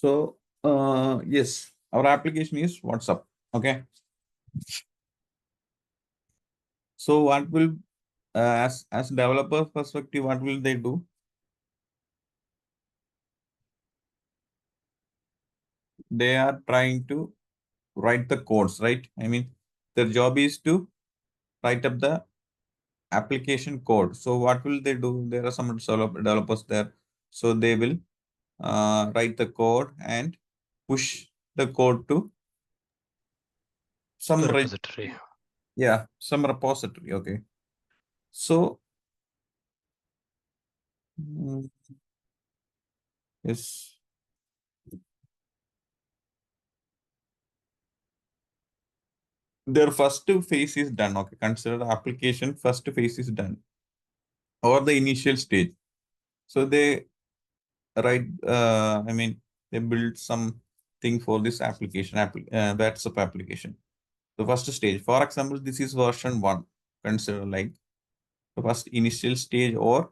So yes, our application is WhatsApp. Okay. So what will as developer perspective, what will they do? They are trying to write the codes, right? I mean, their job is to write up the application code. So what will they do? There are some developers there. So they will write the code and push the code to some The repository. yeah, some repository. Okay. So yes. Their first phase is done. Okay. Consider the application first phase is done or the initial stage. So they write, I mean, they build something for this application, WhatsApp application. The first stage, for example, this is version one. Consider like the first initial stage or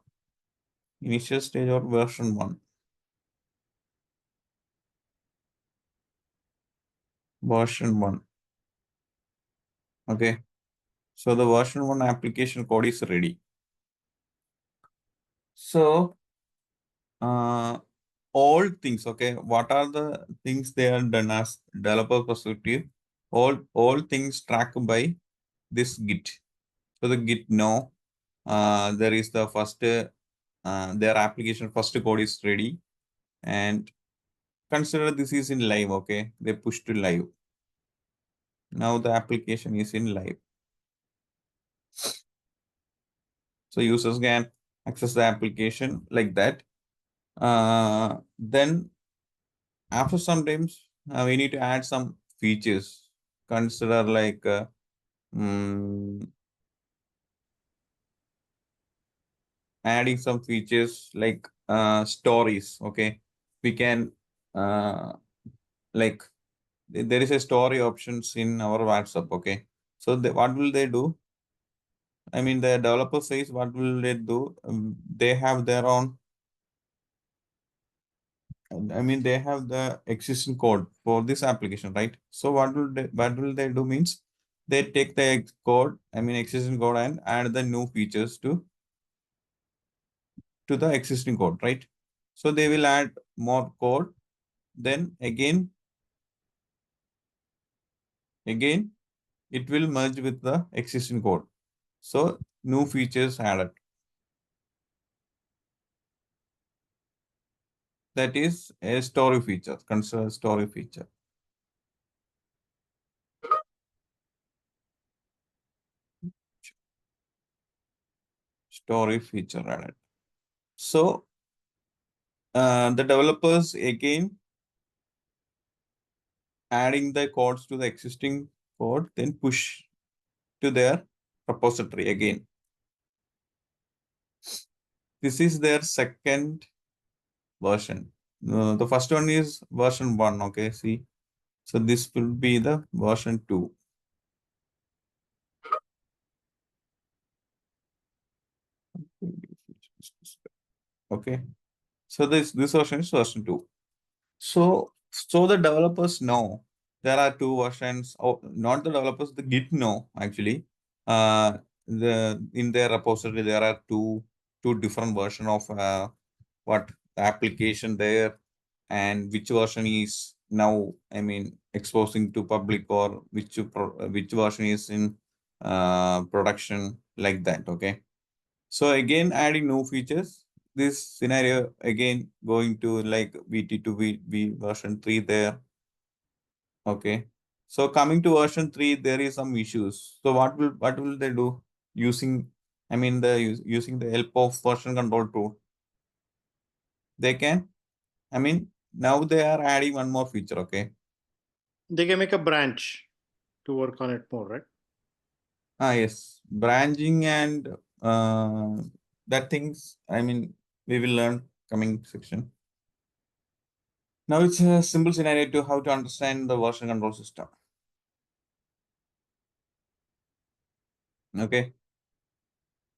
version one. Version one. Okay. So the version one application code is ready. So all things, okay, what are the things they are done as developer perspective? All things tracked by this Git. So the Git know there is the first their application first code is ready, and consider this is in live. Okay, they push to live. Now the application is in live. So users can access the application like that. Then after some times we need to add some features. Consider like adding some features like stories. Okay, we can like there is a story options in our WhatsApp. Okay, so what will they do? I mean, the developer says what will they do? They have their own. I mean, they have the existing code for this application, right? So what will they do means they take the code, I mean existing code, and add the new features to the existing code, right? So they will add more code, then again it will merge with the existing code. So new features added. That is a story feature. Consider story feature. Story feature added. So the developers again adding the codes to the existing code, then push to their repository again. This is their second version. The first one is version one. Okay, see. So this will be the version two. Okay. So this version is version two. So the developers know there are two versions. Oh, not the developers, the Git know actually. In their repository there are two different version of what the application there, and which version is now, I mean, exposing to public, or which version is in production, like that. Okay. So again, adding new features. This scenario again going to like VT to V version 3 there. Okay. So coming to version 3, there is some issues. So what will they do? Using, I mean, using the help of version control tool. They can, I mean, now they are adding one more feature. Okay. They can make a branch to work on it more, right? Yes. Branching and that things, I mean, we will learn coming section. Now it's a simple scenario to how to understand the version control system. Okay.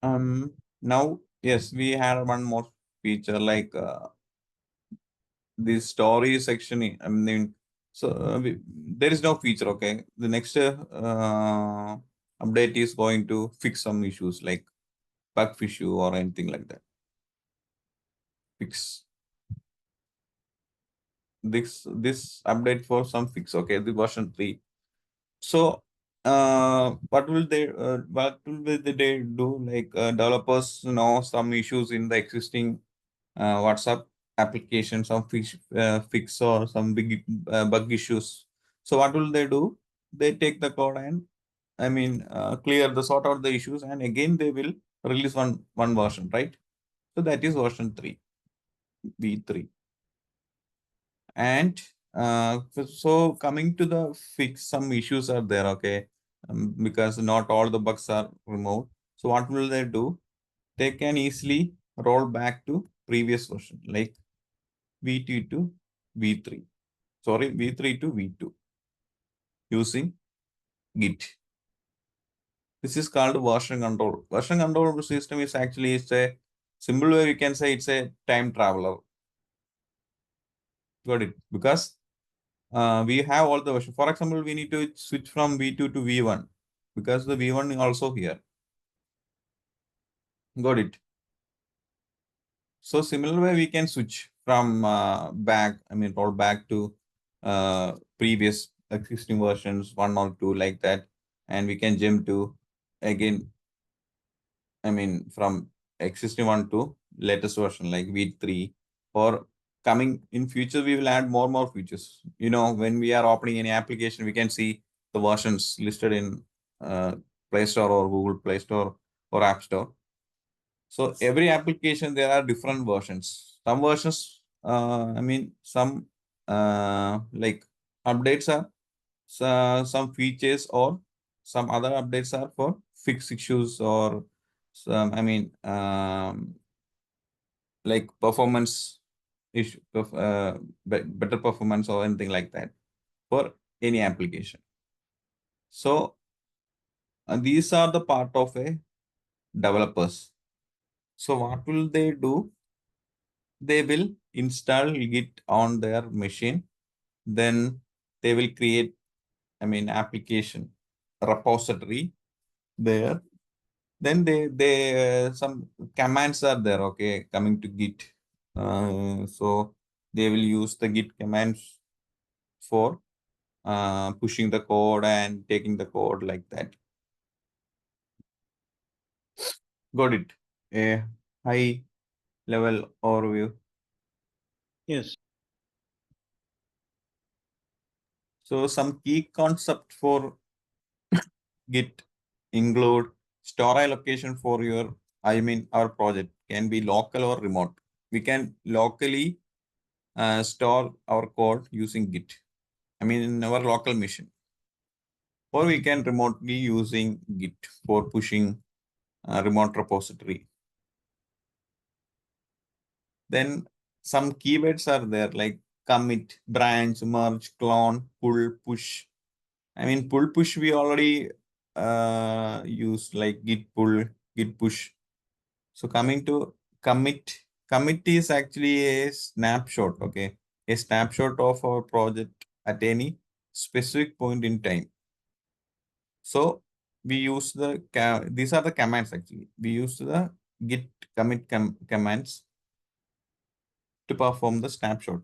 Now yes, we have one more feature like this story section, I mean, so there is no feature. Okay, the next update is going to fix some issues like bug issue or anything like that. Fix this update for some fix. Okay, the version 3. So what will they do? Like developers know some issues in the existing WhatsApp application, some fix or some big bug issues. So what will they do? They take the code and clear the sort out the issues, and again they will release one version, right? So that is version 3, V3. And so coming to the fix, some issues are there, okay, because not all the bugs are removed. So what will they do? They can easily roll back to previous version, like V2 to V3. Sorry, V3 to V2 using Git. This is called version control. Version control system is actually, it's a simple way we can say it's a time traveler. Got it? Because we have all the version. For example, we need to switch from V2 to V1 because the V1 is also here. Got it? So similar way we can switch from roll back to previous existing versions, 1 or 2 like that. And we can jump to again, from existing one to latest version like V3, or coming in future, we will add more features. When we are opening any application, we can see the versions listed in Play Store or Google Play Store or App Store. So every application, there are different versions. Some versions, some like updates are some features, or some other updates are for fix issues, or some, like performance issue of better performance or anything like that for any application. So these are the part of a developers. So what will they do? They will install Git on their machine. Then they will create, application repository there. Then they some commands are there, okay, coming to Git. So they will use the Git commands for pushing the code and taking the code like that. Got it? A high level overview. Yes. So some key concept for Git include store allocation for our project can be local or remote. We can locally store our code using Git. In our local machine. Or we can remotely using Git for pushing remote repository. Then some keywords are there like commit, branch, merge, clone, pull, push. Pull, push we already use like git pull, git push. So coming to commit is actually a snapshot, okay? A snapshot of our project at any specific point in time. So we use these are the commands actually. We use the git commit commands to perform the snapshot.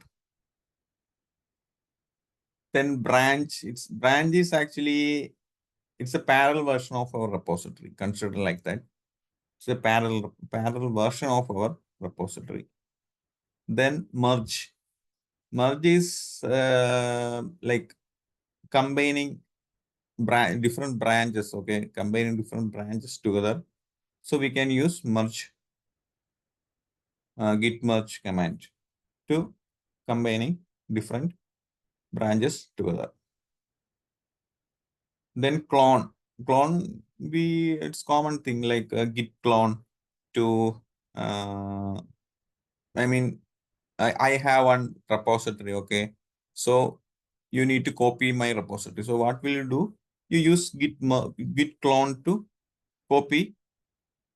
Then branch is actually, it's a parallel version of our repository. Consider like that. It's a parallel version of our repository. Then merge. Merge is like combining different branches, okay? Combining different branches together. So we can use merge, git merge command to combining different branches together. Then clone. It's common thing like git clone to, I have one repository, okay? So you need to copy my repository. So what will you do? You use git clone to copy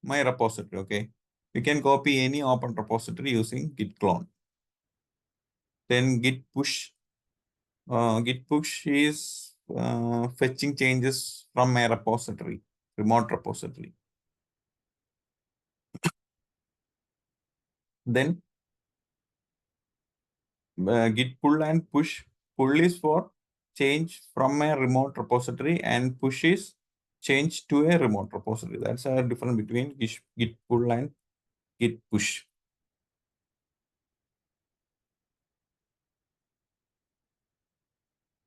my repository, okay? You can copy any open repository using git clone. Then git push. Git push is fetching changes from a repository, remote repository. Then git pull and push. Pull is for change from a remote repository and push is change to a remote repository. That's a difference between git pull and git push.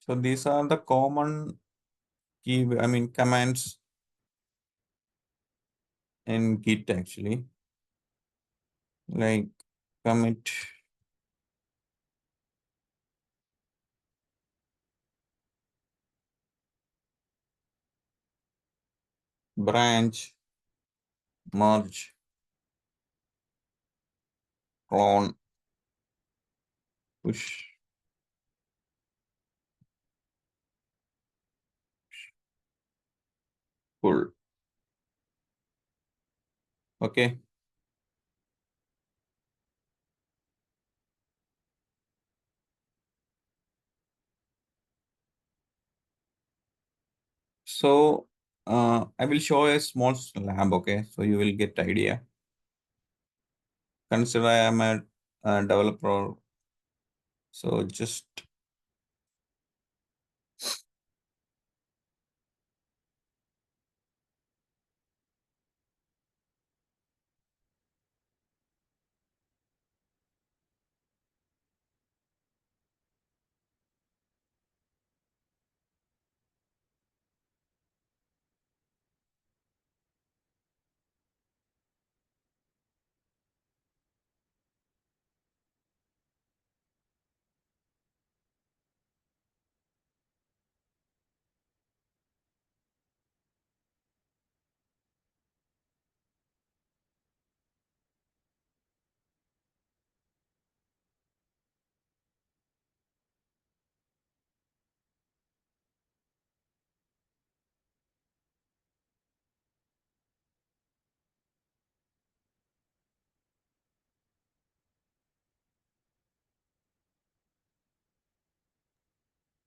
So these are the common commands in git actually, like commit, branch, merge, clone, push, pull. Okay. So I will show a small lab, okay? So you will get idea. Consider I am a developer. So just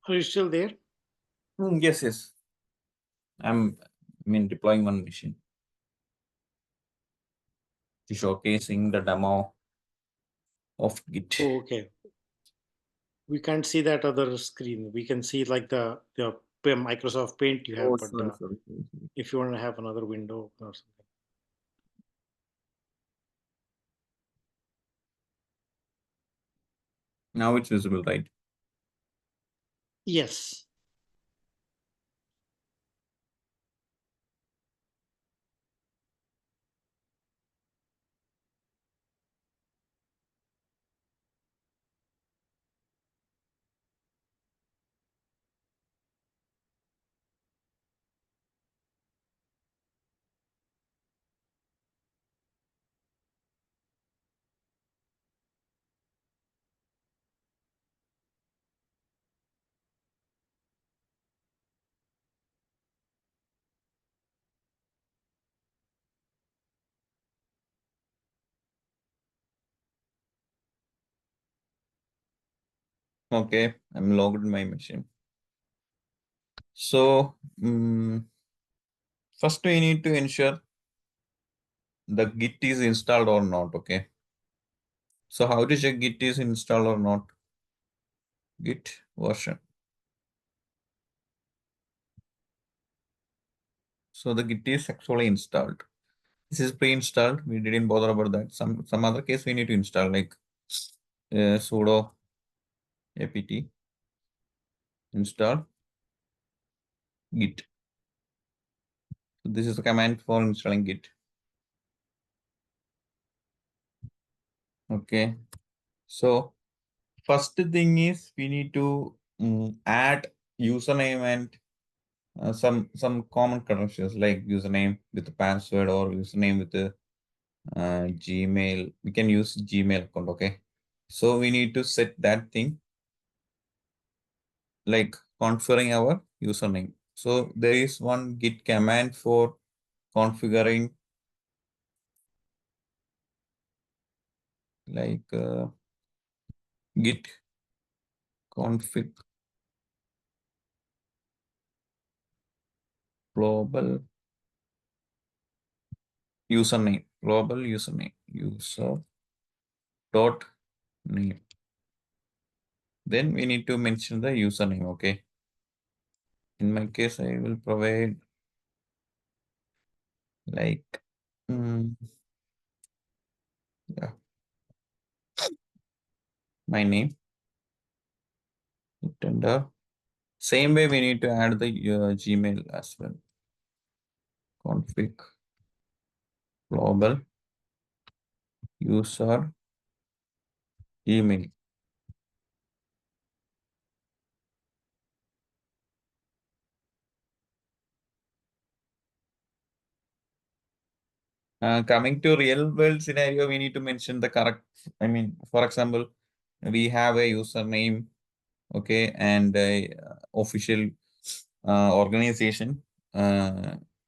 Are you still there? yes, yes. Deploying one machine to showcasing the demo of Git. Oh, okay. We can't see that other screen. We can see like the Microsoft Paint you Oh, have, but sorry. if you want to have another window or something. Now it's visible, right? Yes. Okay, I'm logged in my machine. So first we need to ensure the Git is installed or not. Okay. So how to check Git is installed or not? Git version. So the Git is actually installed. This is pre-installed. We didn't bother about that. Some other case we need to install like sudo apt install Git. So this is the command for installing Git. Okay. So first thing is we need to add username and some common credentials like username with the password or username with the Gmail. We can use Gmail account. Okay. So we need to set that thing like configuring our username. So there is one git command for configuring like git config global username user dot name. Then we need to mention the username. Okay. In my case, I will provide like yeah, my name. Hit enter. Same way we need to add the Gmail as well. Config global user email. Coming to real world scenario, we need to mention the correct. I mean, for example, we have a username, okay, and a official organization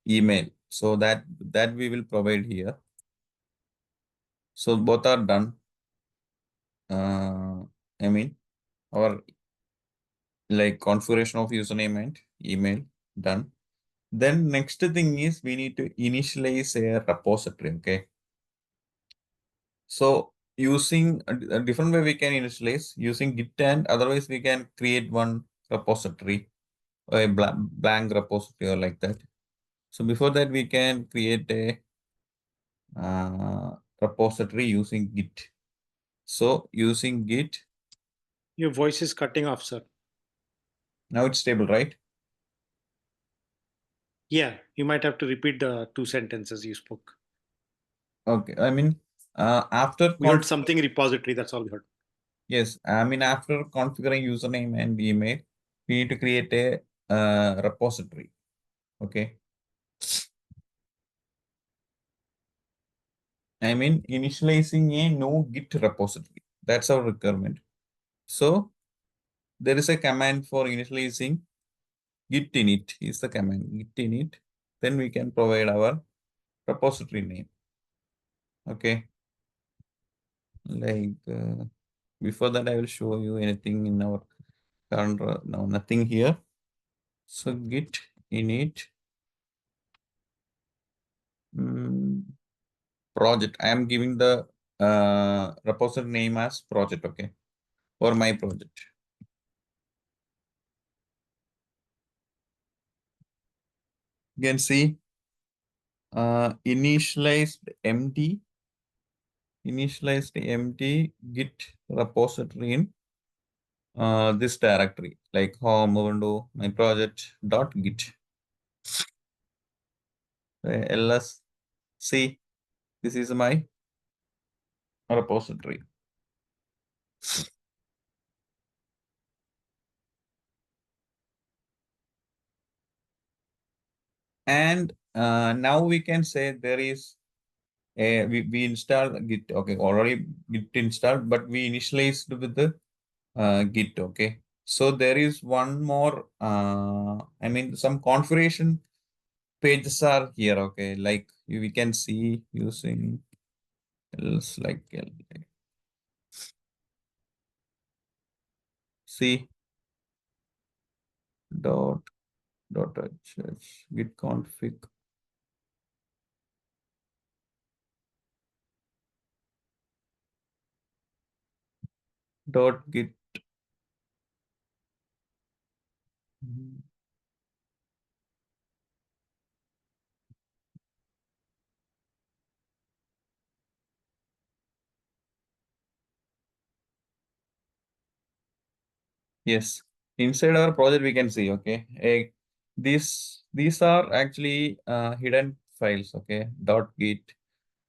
email. So that we will provide here. So both are done. I mean, our like configuration of username and email done. Then next thing is we need to initialize a repository. Okay. So using a different way we can initialize using Git, and otherwise we can create one repository, a blank repository or like that. So before that we can create a repository using Git. So using Git, Your voice is cutting off, sir. now it's stable, right? Yeah, you might have to repeat the two sentences you spoke. Okay. I mean, after We heard something repository. That's all we heard. yes, I mean after configuring username and email, we need to create a repository. Okay. I mean initializing a no Git repository. That's our requirement. So there is a command for initializing git init is the command git init. Then we can provide our repository name. Okay. Like before that, I will show you anything in our current. No, nothing here. So git init project. I am giving the repository name as project. Okay, or my project. You can see initialized empty git repository in this directory like home window my project dot git ls. See, this is my repository. And now we can say there is a we installed git. Okay, already git installed, but we initialized with the git. Okay, so there is one more I mean some configuration pages are here. Okay, like we can see using else like see dot git config dot git. Yes, inside our project we can see. Okay, these are actually hidden files. Okay, dot git.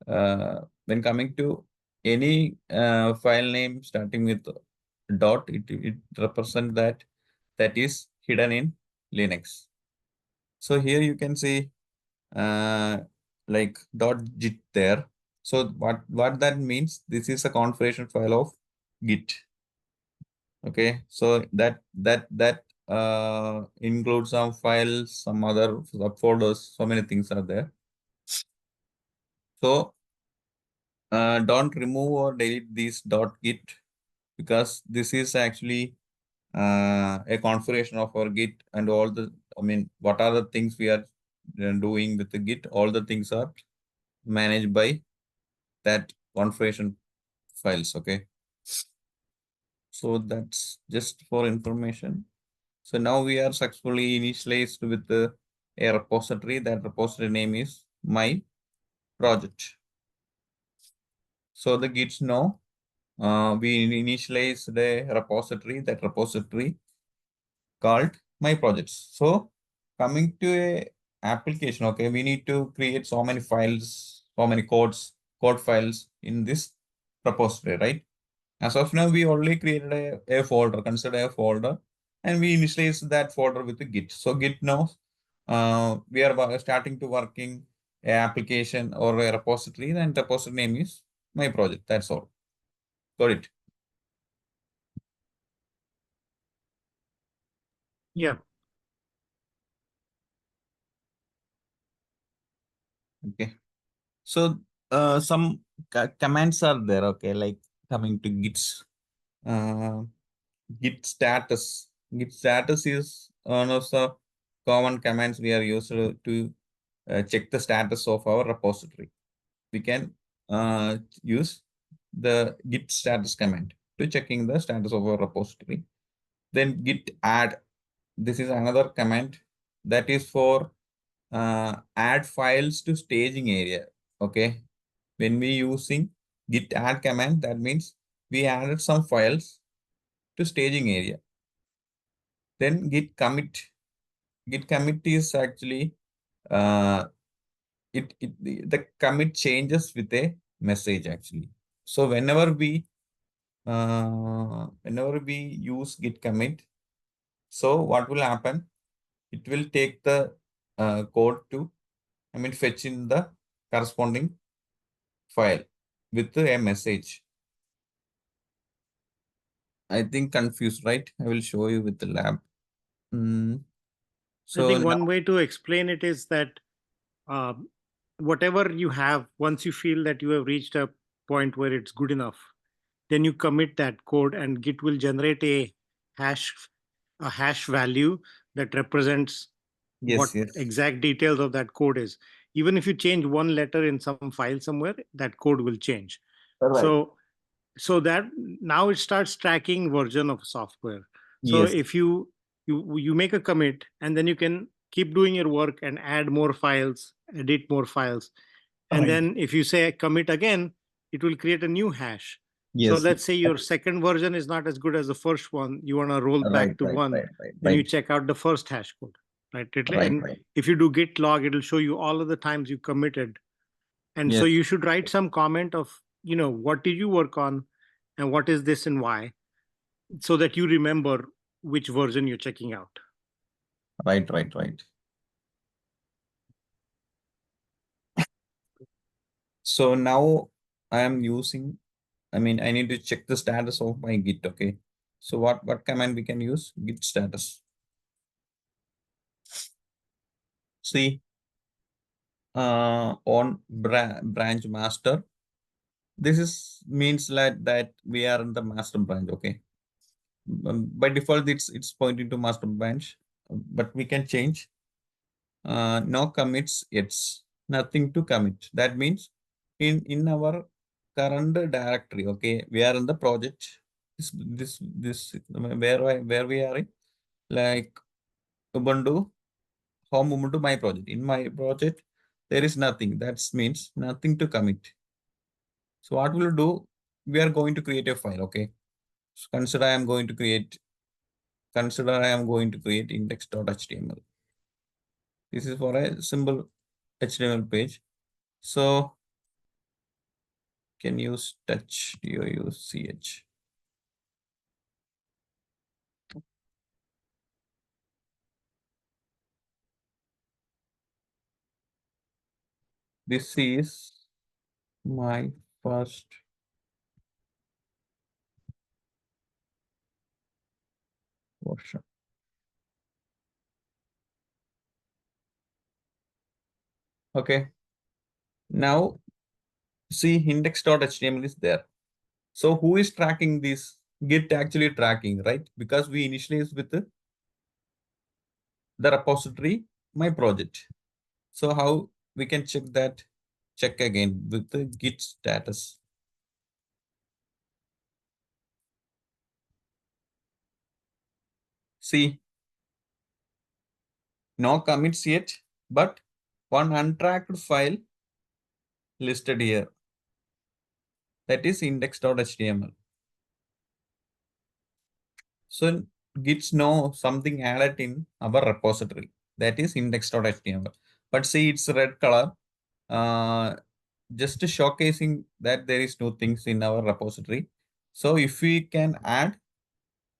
When coming to any file name starting with dot, it represents that is hidden in Linux. So here you can see like dot git there. So what that means? This is a configuration file of Git. Okay, so that includes some files, some other subfolders, so many things are there. So don't remove or delete this dot git because this is actually a configuration of our Git and all the, what are the things we are doing with the Git, all the things are managed by that configuration files. Okay. So that's just for information. So now we are successfully initialized with a repository. That repository name is my project. So the Gits know we initialize the repository, that repository called my projects. So coming to a application, okay, we need to create so many files, so many code files in this repository, right? As of now, we only created a folder, consider a folder, and we initialize that folder with the Git. So Git knows we are starting to working a application or a repository, and the repository name is my project. That's all. Got it. Yeah. Okay. So some commands are there. Okay, like coming to Git's Git status. Git status is one of the common commands we are used to check the status of our repository. We can use the git status command to checking the status of our repository. Then git add. This is another command that is for add files to staging area. Okay. When we using git add command, that means we added some files to staging area. Then git commit. Git commit is actually uh, the commit changes with a message actually. So whenever we use git commit, so what will happen? It will take the code to fetch in the corresponding file with a message. I think confused, right? I will show you with the lab. Mm. I So think now, one way to explain it is that um, whatever you have, once you feel that you have reached a point where it's good enough, then you commit that code, and Git will generate hash a hash value that represents what yes, yes. exact details of that code is. Even if you change one letter in some file somewhere, that code will change. Right. So that now it starts tracking version of software. So Yes. if you make a commit, and then you can keep doing your work and add more files, edit more files, and Right. then if you say commit again, it will create a new hash. So Yes. let's say your second version is not as good as the first one, you want to roll Right, back to right, one, right, right, then you right, check out the first hash code, right? right, And right. if you do git log, it'll show you all of the times you committed. And so Yes. you should write some comment of, what did you work on, and what is this and why, so that you remember which version you're checking out. Right, right, right. So now I am using, I need to check the status of my Git. Okay. So what command we can use? Git status. See, on branch master, this is means that we are in the master branch. Okay. By default, it's pointing to master branch, but we can change. No commits. It's nothing to commit. That means in our current directory, okay, we are in the project. This where we are in, like Ubuntu, home Ubuntu, my project. In my project, there is nothing. That means nothing to commit. So what we'll do, we are going to create a file. Okay. So consider I am going to create index.html. This is for a simple HTML page. So can use touch, DOUCH. This is my first version. Okay. Now see index.html is there. So who is tracking this Git actually tracking, right? Because we initialize with the repository, my project. So how we can check that? Check again with the Git status. See, no commits yet, but one untracked file listed here. That is index.html. So Git know something added in our repository. That is index.html. But see, it's red color. Just showcasing that there is no things in our repository. So if we can add,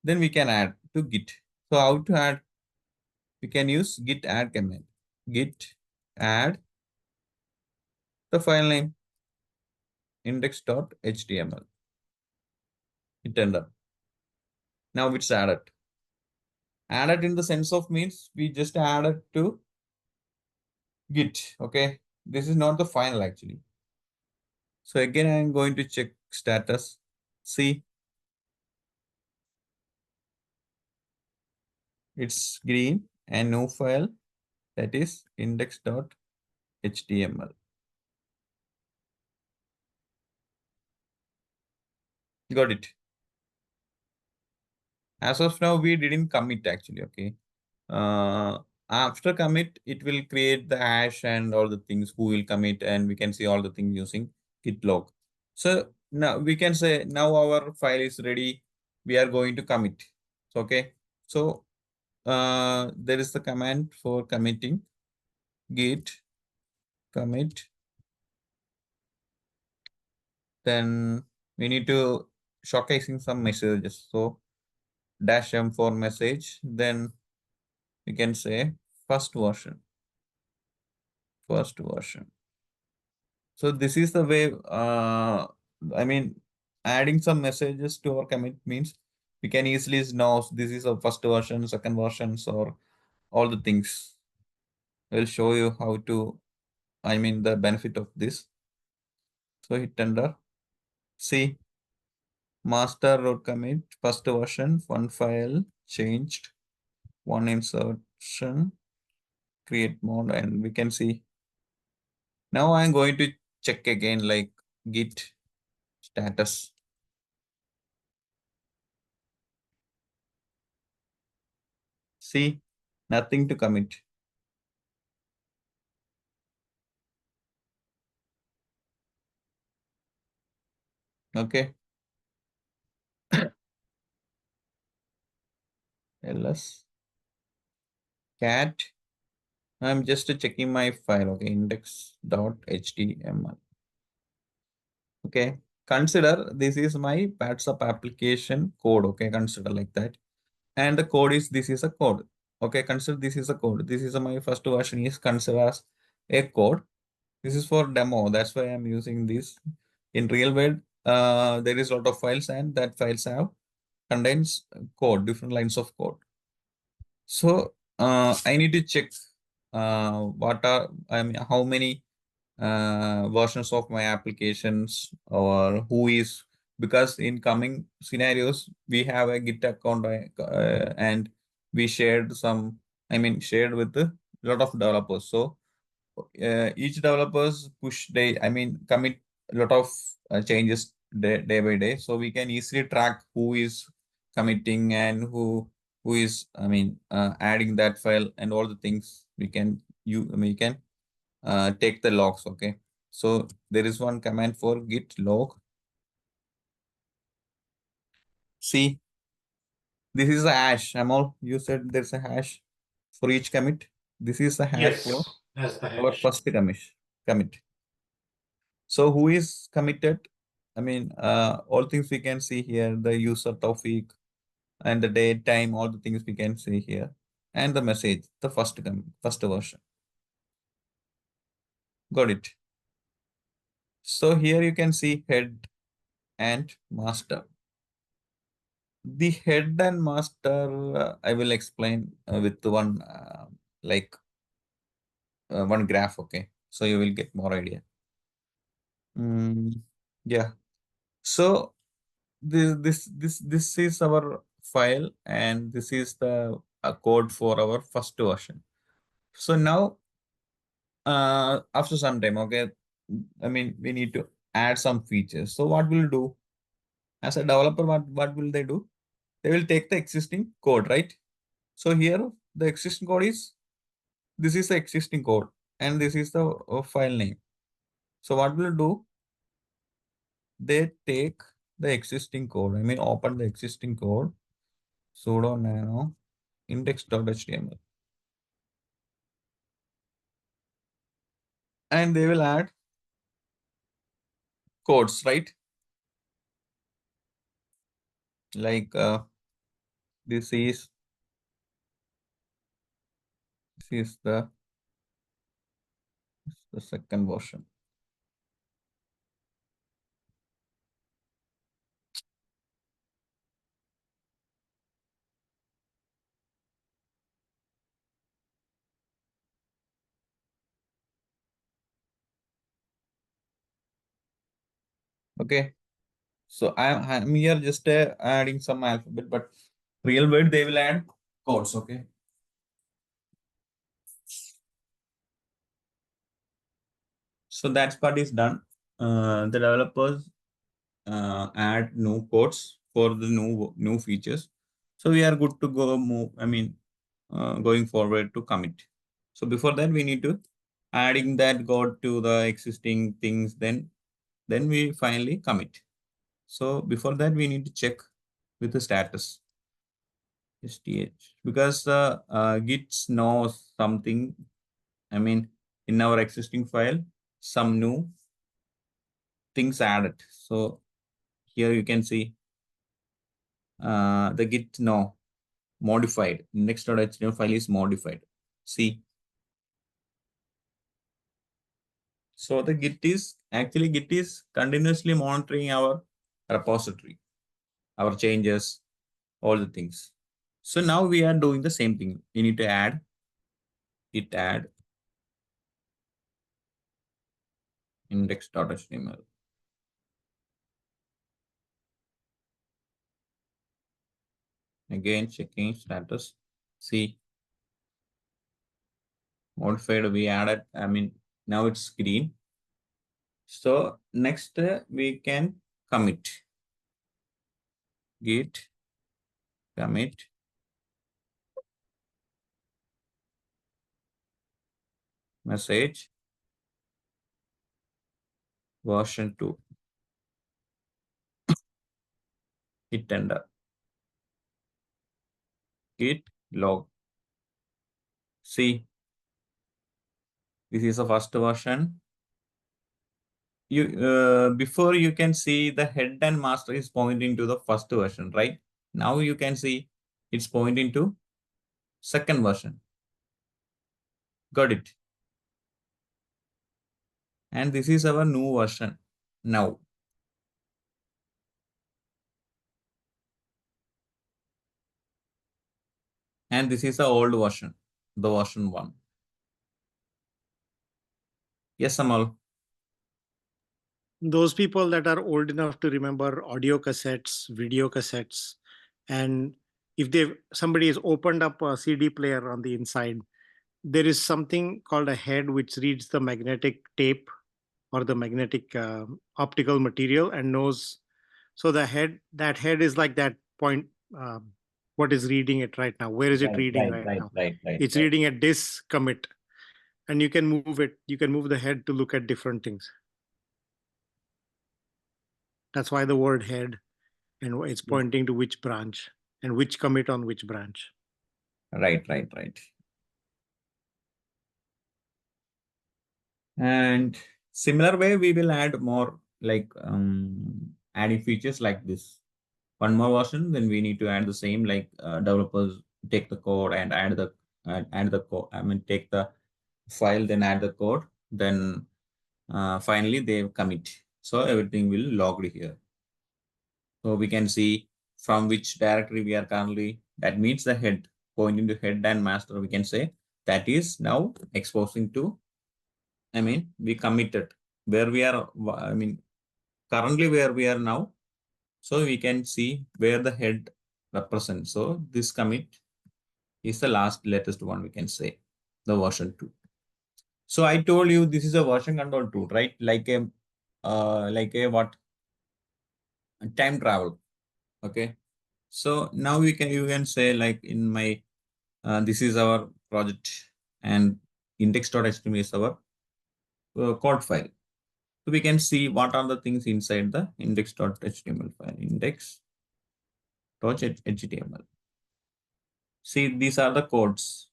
then we can add to Git. So how to add? We can use git add command. Git add the file name index.html. Hit enter. Now it's added. Added in the sense of means we just added to Git. Okay. This is not the final actually. So again, I'm going to check status. See, it's green and no file, that is index.html. Got it. As of now, we didn't commit actually. Okay. After commit, it will create the hash and all the things who will commit, and we can see all the things using git log. So now we can say now our file is ready. We are going to commit. Okay. So there is the command for committing git commit. Then we need to showcasing some messages. So -m for message. Then we can say first version. First version. So this is the way, I mean, adding some messages to our commit means we can easily know this is a first version, second versions, or all the things. I'll show you how to, I mean, the benefit of this. So hit enter. See, master or commit, first version, one file changed, one insertion, create mode, and we can see. Now I'm going to check again like git status. See, nothing to commit. Okay. ls cat. I'm just checking my file. Okay, index.html. Okay, consider this is my WhatsApp application code. Okay, consider like that. And the code is this is a code. Okay, consider this is a code. This is my first version is considered as a code. This is for demo. That's why I'm using this. In real world, there is a lot of files, and that files have contains code, different lines of code. So I need to check what are I mean how many versions of my applications or who is, because in coming scenarios we have a git account and we shared some, I mean shared with a lot of developers. So each developers push day, I mean commit a lot of changes day by day, so we can easily track who is committing and who is, I mean adding that file and all the things we can we can take the logs. Okay, so there is one command for git log. See, this is a hash. Amal, you said there's a hash for each commit. This is the hash for Yes, as the our hash. first commit. So who is committed? I mean, all things we can see here, the user Taufik and the date, time, all the things we can see here. And the message, the first version. Got it. So here you can see head and master. The head and master, I will explain with one like one graph. Okay, so you will get more idea. Mm, yeah. So this is our file, and this is the code for our first version. So now, after some time, okay, I mean, we need to add some features. So what we'll do as a developer, what will they do? They will take the existing code, right? So here the existing code is, this is the existing code, and this is the file name. So what we'll do? They take the existing code. I mean, open the existing code, sudo nano index.html, and they will add codes, right? Like this is the second version. Okay, so I'm here just adding some alphabet, but real word they will add codes. Okay, so that part is done. The developers add new codes for the new features. So we are good to go move. I mean, going forward to commit. So before that, we need to adding that code to the existing things. Then we finally commit. So before that, we need to check with the status STH, because Git knows something. I mean, in our existing file, some new things added. So here you can see the Git no modified index.html file is modified. See, so the Git is continuously monitoring our repository, our changes, all the things. So now we are doing the same thing. We need to add index.html. Again, checking status. See, modified, we added, I mean, now it's green. So next we can commit. Git commit message version 2. Hit enter. Git log. See, this is the first version. You before you can see the head and master is pointing to the first version, right? Now you can see it's pointing to second version. Got it? And this is our new version now. And this is the old version, the version 1. Yes, Amal. Those people that are old enough to remember audio cassettes, video cassettes, and if they somebody has opened up a CD player on the inside, there is something called a head which reads the magnetic tape or the magnetic optical material and knows. So that head is like that point. What is reading it right now? Where is it reading right now? It's Right. reading at this commit, and you can move it. You can move the head to look at different things. That's why the word head, and it's pointing to which branch and which commit on which branch. Right. And similar way, we will add more like adding features like this. One more version, then we need to add the same, like developers take the code and add the code. I mean, take the file, then add the code, then finally they commit. So everything will logged here. So we can see from which directory we are currently. That means the head, pointing to head and master. We can say that is now exposing to. I mean, we committed where we are. I mean, currently where we are now. So we can see where the head represents. So this commit is the latest one, we can say, the version 2. So I told you this is a version control tool, right? Like a what? Time travel. Okay. So now you can say like in my this is our project and index.html is our code file. So we can see what are the things inside the index.html file. Index.html. See, these are the codes.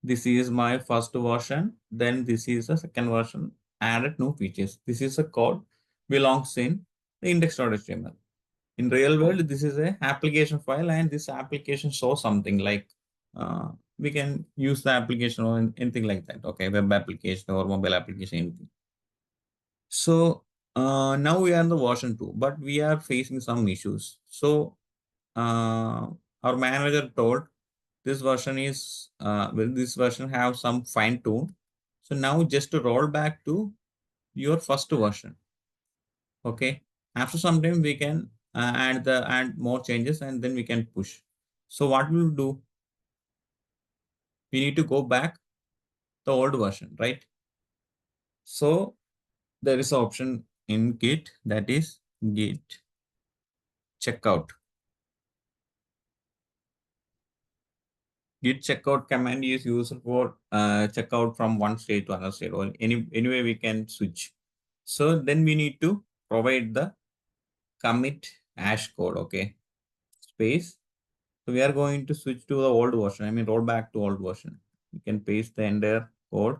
This is my first version. Then this is the second version. Added new features. This is a code belongs in the index.html. In real world, this is a application file, and this application shows something like we can use the application or anything like that. Okay, web application or mobile application, anything. So now we are in the version 2, but we are facing some issues. So our manager told this version is will this version have some fine tune. So now just to roll back to your first version. Okay. After some time we can add more changes and then we can push. So what we'll do? We need to go back the old version, right? So there is an option in Git, that is Git checkout. Git checkout command is used for checkout from one state to another state, or anyway we can switch. So then we need to provide the commit hash code, okay, space. So we are going to switch to the old version. I mean, roll back to old version. You can paste the entire code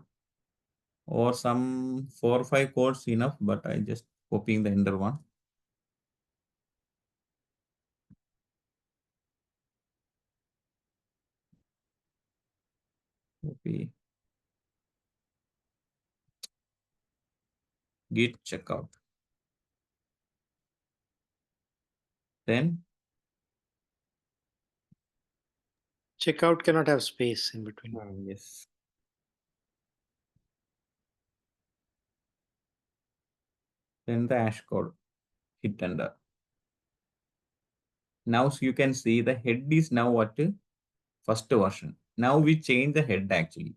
or some 4 or 5 codes enough, but I just copying the enter one. Copy. Git checkout. Then Checkout cannot have space in between. yes. Then the hash code. Hit enter. Now so you can see the head is now what? First version. Now we change the head actually.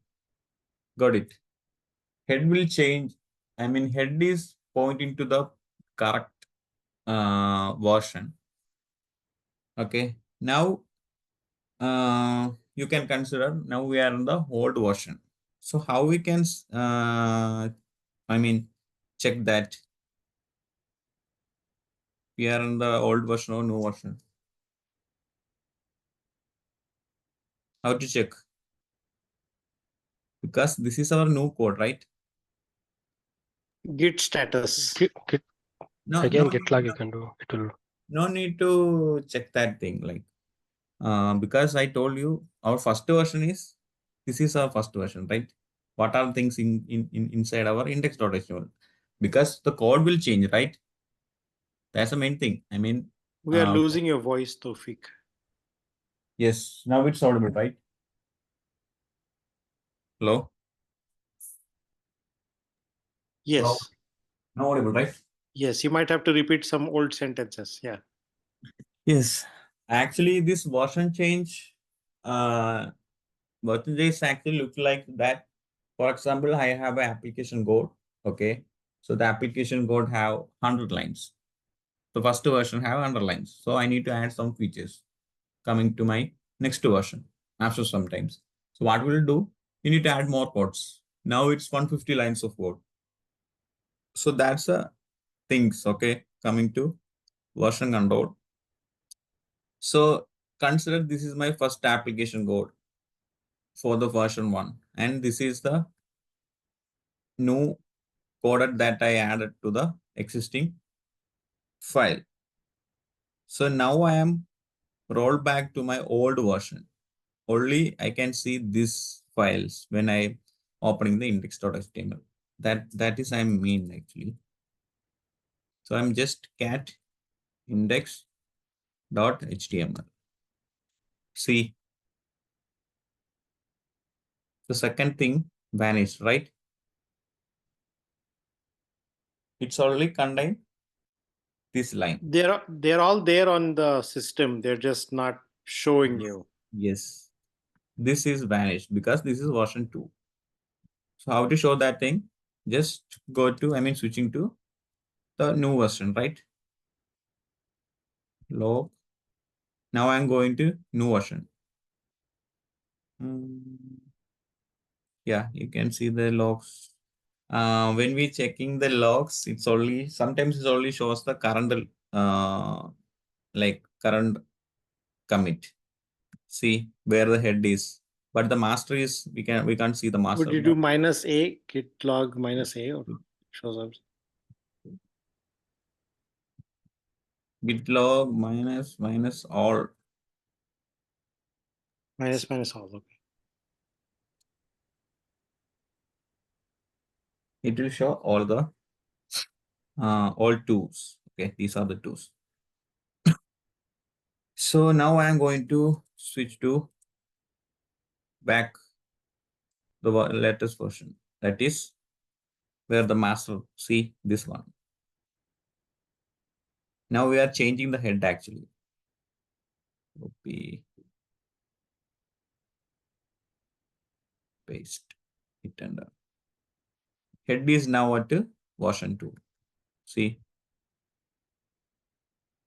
Got it. Head will change. I mean, head is pointing to the correct version. Okay. Now you can consider now we are in the old version. So how we can I mean check that we are in the old version or new version? How to check? Because this is our new code, right? Git status. Git, No, again, git log you can do. It will. no need to check that thing. Like because I told you our first version is this is our first version, right? What are things inside our index.html? Because the code will change, right? That's the main thing. I mean, We are losing your voice, Tofik. yes, now it's audible, right? Hello? Yes. Hello? No audible, right? Yes, you might have to repeat some old sentences. Yeah. Yes. Actually, this version change, version change actually look like that. For example, I have an application code. Okay. So the application code have 100 lines. The first version have 100 lines. So I need to add some features coming to my next version after some times. So what we'll do, you need to add more codes. Now it's 150 lines of code. So that's a things, okay, coming to version control. So consider this is my first application code for the version 1, and this is the new code that I added to the existing file. So now I am rolled back to my old version. Only I can see these files when I opening the index.html. That is I mean actually. So I'm just cat index.html. See, the second thing vanished, right? It's already contained this line. They're all there on the system. They're just not showing you. Yes, this is vanished because this is version 2. So how to show that thing? Just go to, switching to the new version, right? Log. Now I'm going to new version. Yeah, you can see the logs. When we checking the logs, sometimes it only shows the current current commit. See where the head is, but the master is we can't see the master. Would you do -a git log -a or shows up? Git log minus all. Minus all. Okay. It will show all the all twos. Okay, these are the twos. So now I am going to switch to back the latest version. That is where the master, see this one. Now we are changing the head actually. Copy, paste, hit enter. Head is now at version 2. See,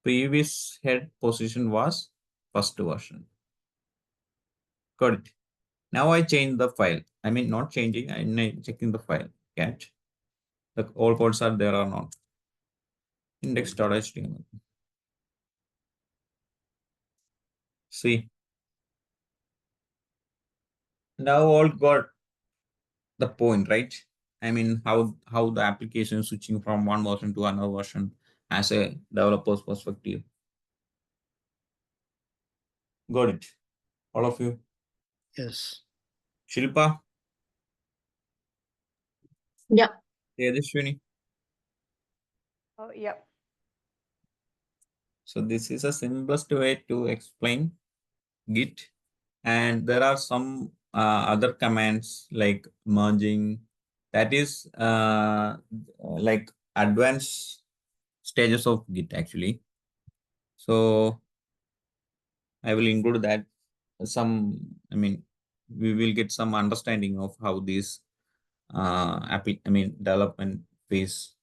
previous head position was first version. Got it. Now I change the file. Not changing, I'm checking the file. Catch. The all codes are there or not. Index.html. See. Now all got the point, right? How the application is switching from one version to another version as a developer's perspective. Got it. All of you. Yes. Shilpa. Yeah. Tejaswini. Oh, yeah. So this is the simplest way to explain Git. And there are some other commands like merging. That is like advanced stages of Git actually. So I will include that we will get some understanding of how this development phase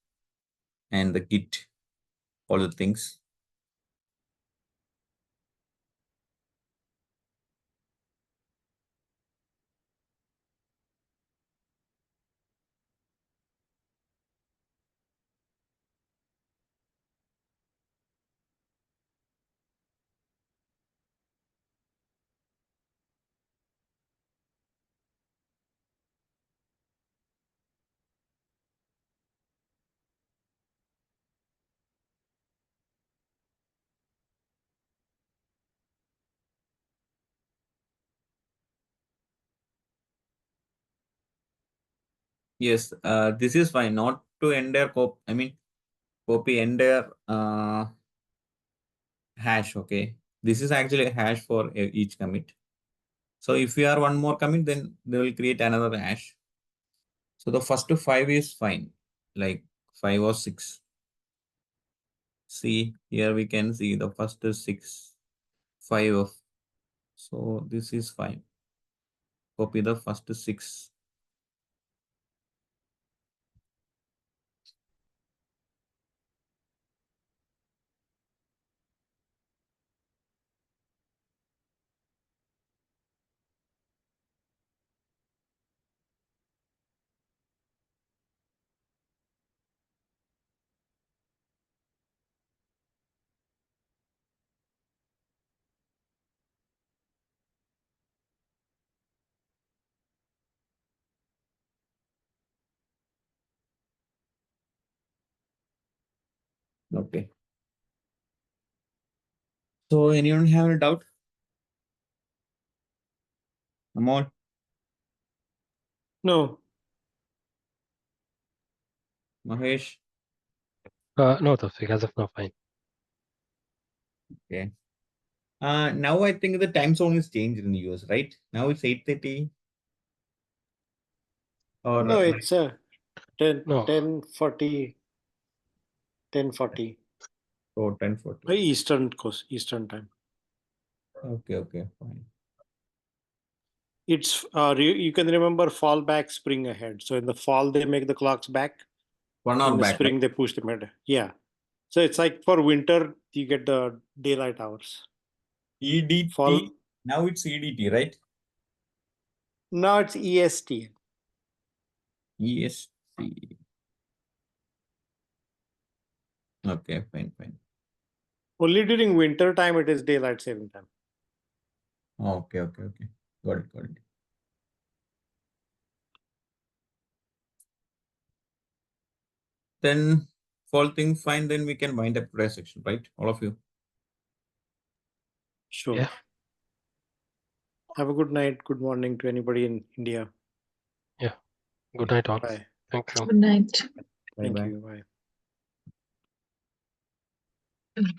and the Git, all the things. Yes, this is fine. Not to entire copy entire hash. Okay, this is actually a hash for each commit. So if we are one more commit, then they will create another hash. So the first 5 is fine, like 5 or 6. See here we can see the first 6, 5 of. So this is fine. Copy the first 6. Okay. So anyone have a doubt? Amol, No. Mahesh? No, Tawfiq, as of now, fine. Okay. Now I think the time zone is changed in the US, right? Now it's 8:30. Or No, it's 10, No. 10:40. 10:40. Oh, 10:40. Eastern coast, Eastern time. Okay, fine. It's you can remember fall back, spring ahead. So in the fall they make the clocks back. 1 hour In the back. spring Right? they push them ahead. Yeah. So it's like for winter you get the daylight hours. EDT. Fall. Now it's EDT, right? Now it's EST. EST. Okay, fine. Only during winter time it is daylight saving time. Okay. Got it. Then fall thing fine, then we can wind up today's section, right? All of you. Sure. Yeah. Have a good night, good morning to anybody in India. Yeah. Good night, all. Bye. Thank you. Good night. Thank Bye-bye. you. Bye.